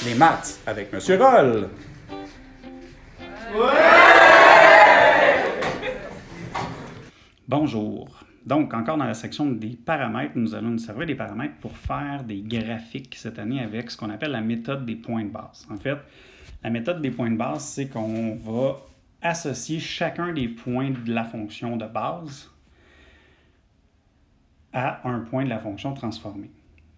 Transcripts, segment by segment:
Les maths avec Monsieur Roll. Bonjour. Donc, encore dans la section des paramètres, nous allons nous servir des paramètres pour faire des graphiques cette année avec ce qu'on appelle la méthode des points de base. En fait, la méthode des points de base, c'est qu'on va associer chacun des points de la fonction de base à un point de la fonction transformée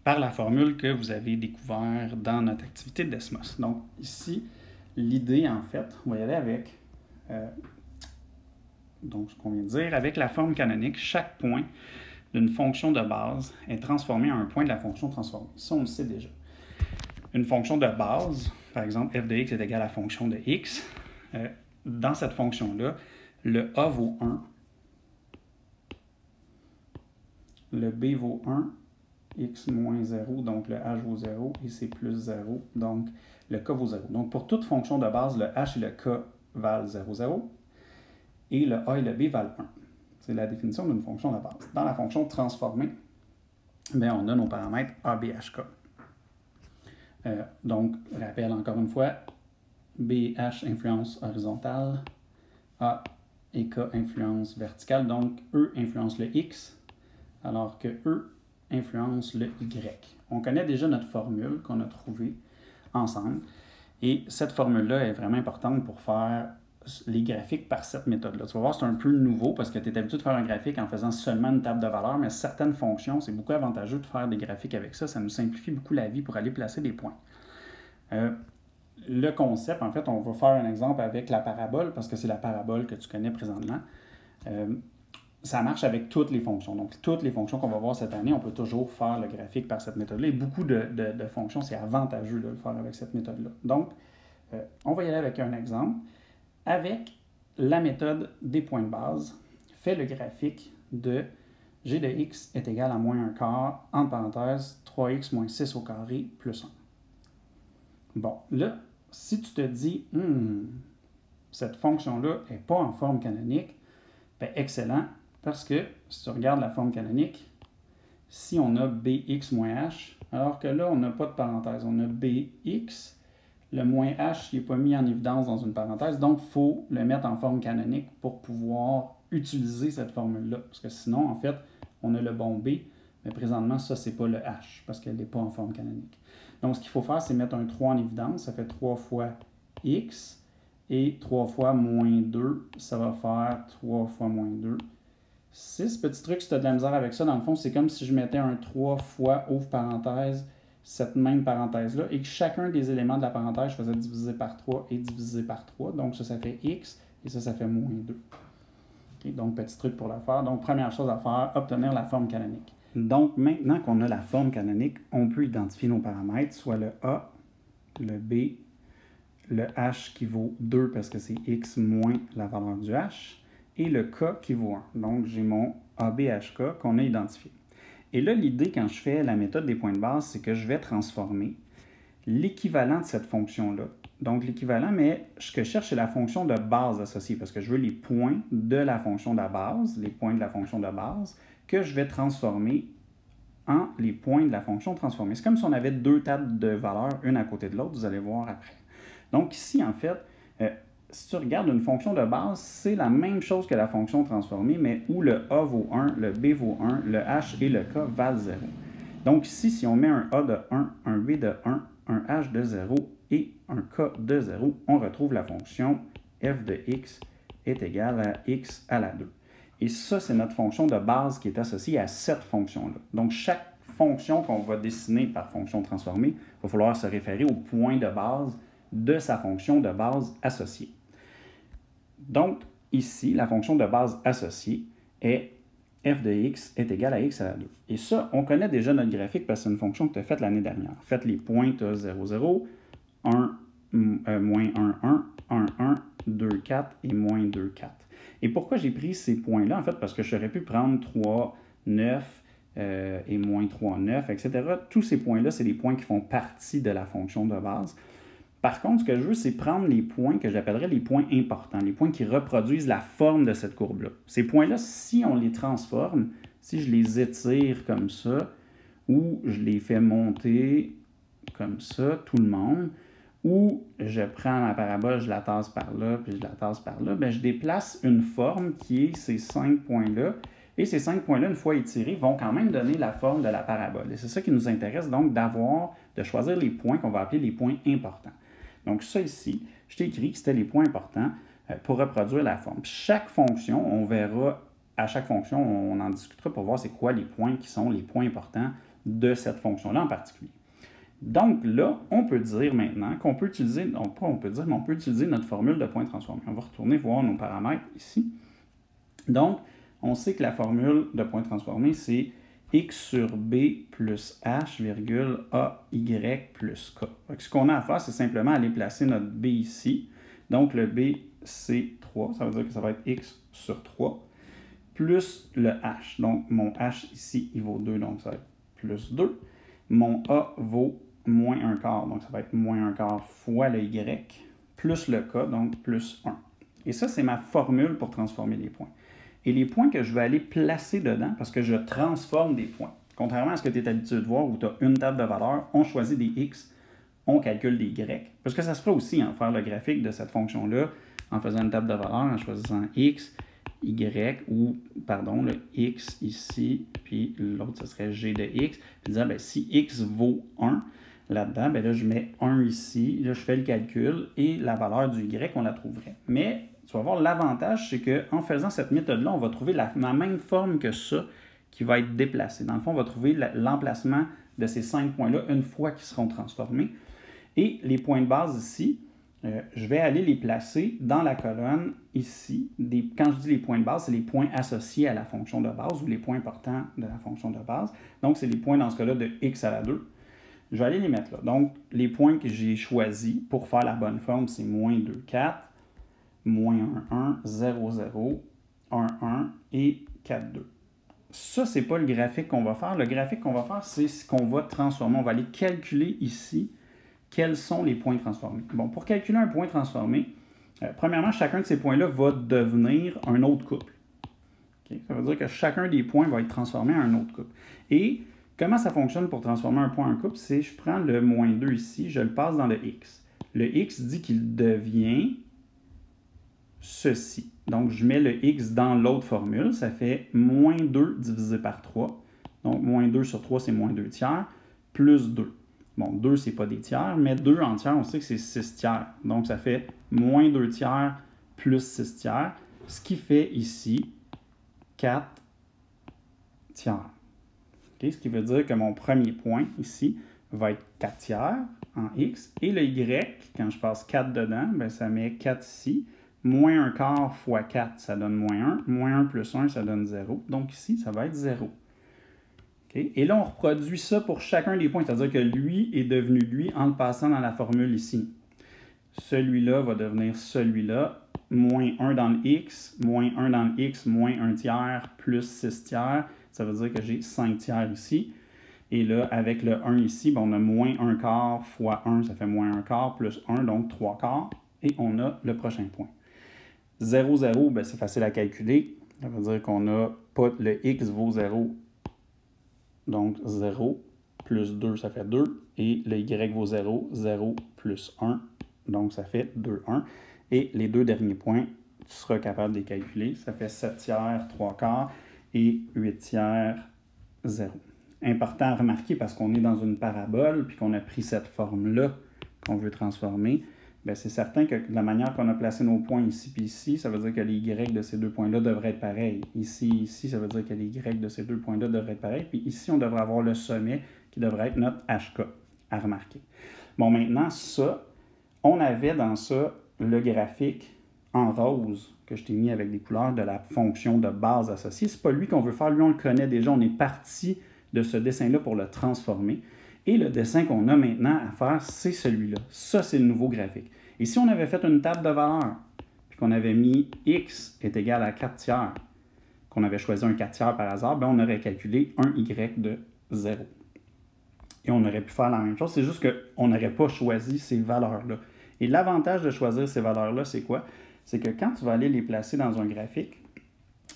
par la formule que vous avez découvert dans notre activité de Desmos. Donc ici, l'idée en fait, on va y aller avec donc ce qu'on vient de dire, avec la forme canonique, chaque point d'une fonction de base est transformé en un point de la fonction transformée. Ça, on le sait déjà. Une fonction de base, par exemple, f de x est égal à la fonction de x. Dans cette fonction-là, le a vaut 1, le b vaut 1, x moins 0, donc le h vaut 0, et c plus 0, donc le k vaut 0. Donc pour toute fonction de base, le h et le k valent 0, 0, et le a et le b valent 1. C'est la définition d'une fonction de base. Dans la fonction transformée, bien, on a nos paramètres a, b, h, k. Donc, rappel encore une fois, b et h influence horizontale, a et k influence verticale, donc e influence le x, alors que e influence le y. On connaît déjà notre formule qu'on a trouvée ensemble, et cette formule-là est vraiment importante pour faire les graphiques par cette méthode-là. Tu vas voir, c'est un peu nouveau parce que tu es habitué de faire un graphique en faisant seulement une table de valeurs, mais certaines fonctions, c'est beaucoup avantageux de faire des graphiques avec ça. Ça nous simplifie beaucoup la vie pour aller placer des points. Le concept, en fait, on va faire un exemple avec la parabole parce que c'est la parabole que tu connais présentement. Ça marche avec toutes les fonctions. Donc, toutes les fonctions qu'on va voir cette année, on peut toujours faire le graphique par cette méthode-là. Et beaucoup de fonctions, c'est avantageux de le faire avec cette méthode-là. Donc, on va y aller avec un exemple. Avec la méthode des points de base, fait le graphique de g de x est égal à moins 1 quart, entre parenthèses, 3x moins 6 au carré plus 1. Bon, là, si tu te dis, cette fonction-là n'est pas en forme canonique, bien excellent, parce que si tu regardes la forme canonique, si on a bx moins h, alors que là, on n'a pas de parenthèse, on a bx, le moins h n'est pas mis en évidence dans une parenthèse, donc il faut le mettre en forme canonique pour pouvoir utiliser cette formule-là. Parce que sinon, en fait, on a le bon b, mais présentement, ça, c'est pas le h, parce qu'elle n'est pas en forme canonique. Donc, ce qu'il faut faire, c'est mettre un 3 en évidence, ça fait 3 fois x, et 3 fois moins 2, ça va faire 3 fois moins 2, 6. Petit truc, si tu as de la misère avec ça, dans le fond, c'est comme si je mettais un 3 fois, ouvre parenthèse, cette même parenthèse-là, et que chacun des éléments de la parenthèse, je faisais diviser par 3 et diviser par 3. Donc, ça fait x, et ça fait moins 2. Okay, donc, petit truc pour le faire. Donc, première chose à faire, obtenir la forme canonique. Donc, maintenant qu'on a la forme canonique, on peut identifier nos paramètres, soit le a, le b, le h qui vaut 2 parce que c'est x moins la valeur du h, et le k qui vaut 1. Donc, j'ai mon ABHK qu'on a identifié. Et là, l'idée, quand je fais la méthode des points de base, c'est que je vais transformer l'équivalent de cette fonction-là. Donc, l'équivalent, mais ce que je cherche, c'est la fonction de base associée, parce que je veux les points de la fonction de base, les points de la fonction de base, que je vais transformer en les points de la fonction transformée. C'est comme si on avait deux tables de valeurs, une à côté de l'autre, vous allez voir après. Donc, ici, en fait, si tu regardes une fonction de base, c'est la même chose que la fonction transformée, mais où le a vaut 1, le b vaut 1, le h et le k valent 0. Donc ici, si on met un a de 1, un b de 1, un h de 0 et un k de 0, on retrouve la fonction f de x est égale à x à la 2. Et ça, c'est notre fonction de base qui est associée à cette fonction-là. Donc chaque fonction qu'on va dessiner par fonction transformée, il va falloir se référer au point de base de sa fonction de base associée. Donc, ici, la fonction de base associée est f de x est égal à x à la 2. Et ça, on connaît déjà notre graphique parce que c'est une fonction que tu as faite l'année dernière. Faites les points, tu as 0, 0, 1, moins 1, 1, 1, 1, 2, 4 et moins 2, 4. Et pourquoi j'ai pris ces points-là? En fait, parce que j'aurais pu prendre 3, 9 et moins 3, 9, etc. Tous ces points-là, c'est les points qui font partie de la fonction de base. Par contre, ce que je veux, c'est prendre les points que j'appellerais les points importants, les points qui reproduisent la forme de cette courbe-là. Ces points-là, si on les transforme, si je les étire comme ça, ou je les fais monter comme ça, tout le monde, ou je prends ma parabole, je la tasse par là, puis je la tasse par là, bien, je déplace une forme qui est ces 5 points-là. Et ces 5 points-là, une fois étirés, vont quand même donner la forme de la parabole. Et c'est ça qui nous intéresse, donc, de choisir les points qu'on va appeler les points importants. Donc, ça ici, je t'ai écrit que c'était les points importants pour reproduire la forme. Chaque fonction, on verra, à chaque fonction, on en discutera pour voir c'est quoi les points qui sont les points importants de cette fonction-là en particulier. Donc là, on peut dire maintenant qu'on peut utiliser, non pas on peut dire, mais on peut utiliser notre formule de point transformé. On va retourner voir nos paramètres ici. Donc, on sait que la formule de point transformé, c'est x sur b plus h, virgule ay plus k. Donc, ce qu'on a à faire, c'est simplement aller placer notre b ici. Donc, le b, c'est 3. Ça veut dire que ça va être x sur 3, plus le h. Donc, mon h ici, il vaut 2, donc ça va être plus 2. Mon a vaut moins 1 quart, donc ça va être moins 1 quart fois le y, plus le k, donc plus 1. Et ça, c'est ma formule pour transformer les points. Et les points que je vais aller placer dedans, parce que je transforme des points. Contrairement à ce que tu es habitué de voir, où tu as une table de valeurs, on choisit des x, on calcule des y. Parce que ça se fera aussi, faire le graphique de cette fonction-là, en faisant une table de valeurs, en choisissant x, y, ou, pardon, le x ici, puis l'autre, ce serait g de x, puis disant, bien, si x vaut 1, là-dedans, bien là, je mets 1 ici, là, je fais le calcul, et la valeur du y, on la trouverait. Mais, tu vas voir, l'avantage, c'est qu'en faisant cette méthode-là, on va trouver la même forme que ça qui va être déplacée. Dans le fond, on va trouver l'emplacement de ces 5 points-là une fois qu'ils seront transformés. Et les points de base ici, je vais aller les placer dans la colonne ici. Quand je dis les points de base, c'est les points associés à la fonction de base ou les points importants de la fonction de base. Donc, c'est les points dans ce cas-là de x à la 2. Je vais aller les mettre là. Donc, les points que j'ai choisis pour faire la bonne forme, c'est moins 2, 4, moins 1, 1, 0, 0, 1, 1 et 4, 2. Ça, ce n'est pas le graphique qu'on va faire. Le graphique qu'on va faire, c'est ce qu'on va transformer. On va aller calculer ici quels sont les points transformés. Bon, pour calculer un point transformé, premièrement, chacun de ces points-là va devenir un autre couple. Okay? Ça veut dire que chacun des points va être transformé en un autre couple. Et comment ça fonctionne pour transformer un point en couple? C'est je prends le moins 2 ici, je le passe dans le x. Le x dit qu'il devient ceci. Donc, je mets le x dans l'autre formule. Ça fait moins 2 divisé par 3. Donc, moins 2 sur 3, c'est moins 2 tiers, plus 2. Bon, 2, ce n'est pas des tiers, mais 2 en tiers, on sait que c'est 6 tiers. Donc, ça fait moins 2 tiers plus 6 tiers, ce qui fait ici 4 tiers. Okay? Ce qui veut dire que mon premier point ici va être 4 tiers en x. Et le y, quand je passe 4 dedans, bien, ça met 4 ici. Moins 1 quart fois 4, ça donne moins 1. Moins 1 plus 1, ça donne 0. Donc ici, ça va être 0. Okay? Et là, on reproduit ça pour chacun des points. C'est-à-dire que lui est devenu lui en le passant dans la formule ici. Celui-là va devenir celui-là. Moins 1 dans le x, moins 1 dans le x, moins 1 tiers, plus 6 tiers. Ça veut dire que j'ai 5 tiers ici. Et là, avec le 1 ici, ben, on a moins 1 quart fois 1, ça fait moins 1 quart, plus 1, donc 3 quarts. Et on a le prochain point. 0, 0, ben, c'est facile à calculer. Ça veut dire qu'on a pas le x vaut 0. Donc 0 plus 2, ça fait 2. Et le y vaut 0. 0 plus 1. Donc ça fait 2, 1. Et les deux derniers points, tu seras capable de les calculer. Ça fait 7 tiers, 3 quarts et 8 tiers, 0. Important à remarquer parce qu'on est dans une parabole puis qu'on a pris cette forme-là qu'on veut transformer. Bien, c'est certain que de la manière qu'on a placé nos points ici et ici, ça veut dire que les y de ces deux points-là devraient être pareils. Ici, ça veut dire que les y de ces deux points-là devraient être pareils. Puis ici, on devrait avoir le sommet qui devrait être notre HK à remarquer. Bon, maintenant, ça, on avait dans ça le graphique en rose que je t'ai mis avec des couleurs de la fonction de base associée. Ce n'est pas lui qu'on veut faire. Lui, on le connaît déjà. On est parti de ce dessin-là pour le transformer. Et le dessin qu'on a maintenant à faire, c'est celui-là. Ça, c'est le nouveau graphique. Et si on avait fait une table de valeurs, puis qu'on avait mis x est égal à 4 tiers, qu'on avait choisi un 4 tiers par hasard, bien, on aurait calculé un y de 0. Et on aurait pu faire la même chose, c'est juste qu'on n'aurait pas choisi ces valeurs-là. Et l'avantage de choisir ces valeurs-là, c'est quoi? C'est que quand tu vas aller les placer dans un graphique,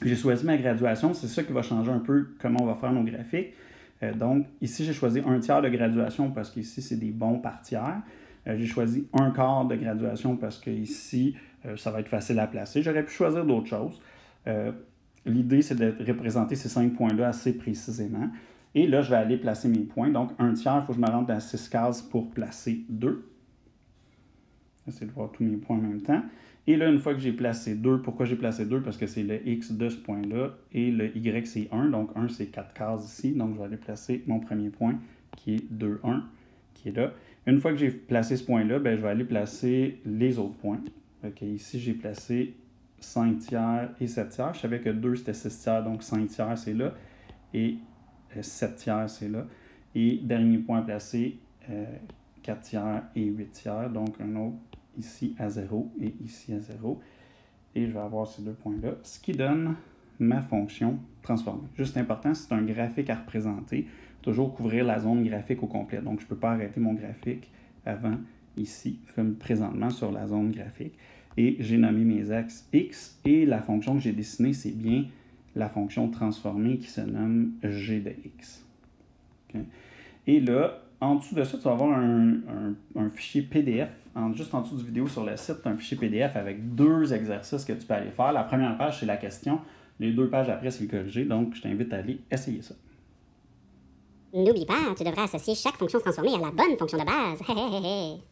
j'ai choisi ma graduation, c'est ça qui va changer un peu comment on va faire nos graphiques. Donc, ici, j'ai choisi 1/3 de graduation parce qu'ici, c'est des bons par tiers. J'ai choisi 1/4 de graduation parce qu'ici, ça va être facile à placer. J'aurais pu choisir d'autres choses. L'idée, c'est de représenter ces 5 points-là assez précisément. Et là, je vais aller placer mes points. Donc, 1/3, il faut que je me rende dans 6 cases pour placer 2. J'essaie de voir tous mes points en même temps. Et là, une fois que j'ai placé 2, pourquoi j'ai placé 2? Parce que c'est le X de ce point-là et le Y, c'est 1. Donc, 1, c'est 4 cases ici. Donc, je vais aller placer mon premier point qui est 2, 1, qui est là. Une fois que j'ai placé ce point-là, je vais aller placer les autres points. Okay, ici, j'ai placé 5 tiers et 7 tiers. Je savais que 2, c'était 6 tiers, donc 5 tiers, c'est là. Et 7 tiers, c'est là. Et dernier point à placer, 4 tiers et 8 tiers. Donc, un autre ici à 0 et ici à 0. Et je vais avoir ces deux points-là, ce qui donne ma fonction transformée. Juste important, c'est un graphique à représenter. Toujours couvrir la zone graphique au complet. Donc, je ne peux pas arrêter mon graphique avant ici, comme présentement sur la zone graphique. Et j'ai nommé mes axes X. Et la fonction que j'ai dessinée, c'est bien la fonction transformée qui se nomme g de x. Okay. Et là, en dessous de ça, tu vas avoir un fichier PDF. Juste en dessous du vidéo sur le site, tu as un fichier PDF avec 2 exercices que tu peux aller faire. La première page, c'est la question. Les 2 pages après, c'est le corrigé. Donc, je t'invite à aller essayer ça. N'oublie pas, tu devrais associer chaque fonction transformée à la bonne fonction de base.